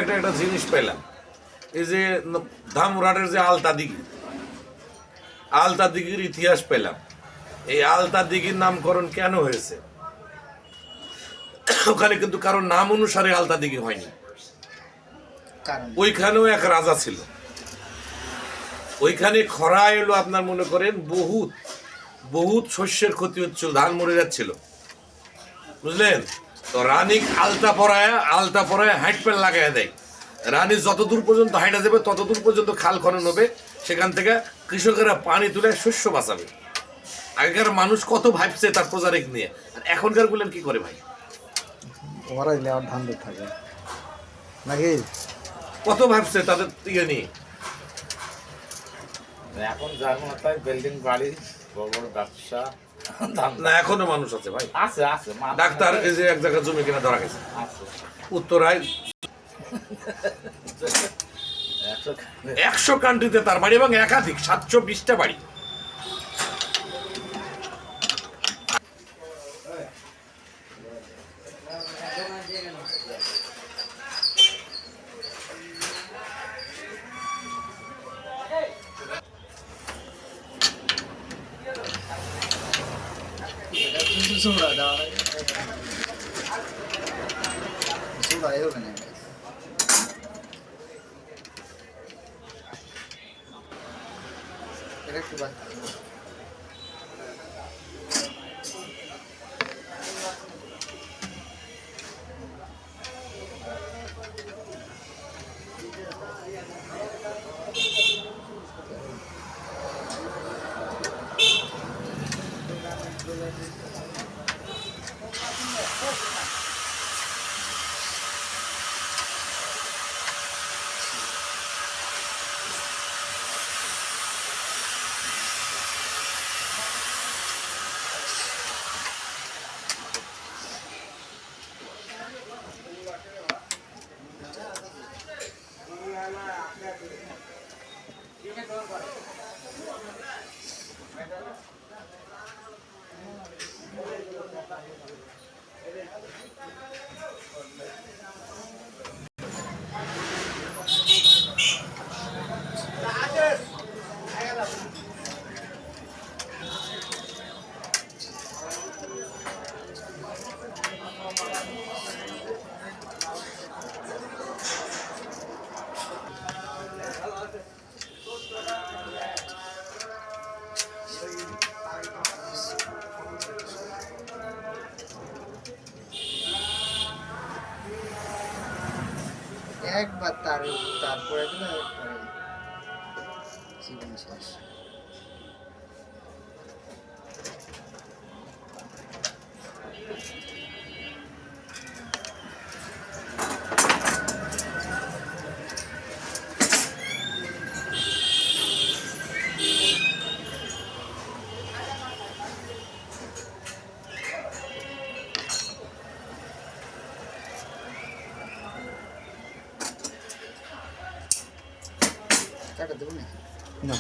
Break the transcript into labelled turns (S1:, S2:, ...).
S1: একটা জিনিস পেলাম, এই যে ধামরাটের যে আলতা দিঘির ইতিহাস পেলাম। এই আলতা দিঘির নামকরণ কেন হয়েছে? ওখানে কিন্তু কারোর নাম অনুসারে আলতা দিঘি হয়নি। ওইখানেও এক রাজা ছিল। ওইখানে খরা এলো, আপনার মনে করেন বহুত বহুত শস্যের ক্ষতি হচ্ছিল, ধান মরে যাচ্ছিল, বুঝলেন? তো রানী আলতা পরায় হাইট প্যান লাগাই দেয়। রানী যতদূর পর্যন্ত হাইটা যাবে ততদূর পর্যন্ত খাল খনন হবে, সেখান থেকে কৃষকেরা পানি তুলে শস্য বাঁচাবে। আগেকার মানুষ কত ভাবছে তার প্রজারিক নিয়ে, আর এখনকার গুলেন কি করে ভাই?
S2: ওরাই নেওয়ার ধান থাকে নাকি,
S1: কত ভাবছে তাদের ইয়ে নিয়ে।
S3: এখন যার মাথায় বিল্ডিং বাড়ি, বড় বড় ব্যবসা,
S1: না এখনো মানুষ আছে ভাই,
S3: আছে আছে।
S1: ডাক্তার এই যে এক জায়গায় জমি কিনা ধরা গেছে উত্তরায় 100 কান্ট্রিতে তার বাড়ি, এবং একাধিক 720টা বাড়ি।
S2: একবার তারপরে জীবন শেষ। টাকা দেবো না।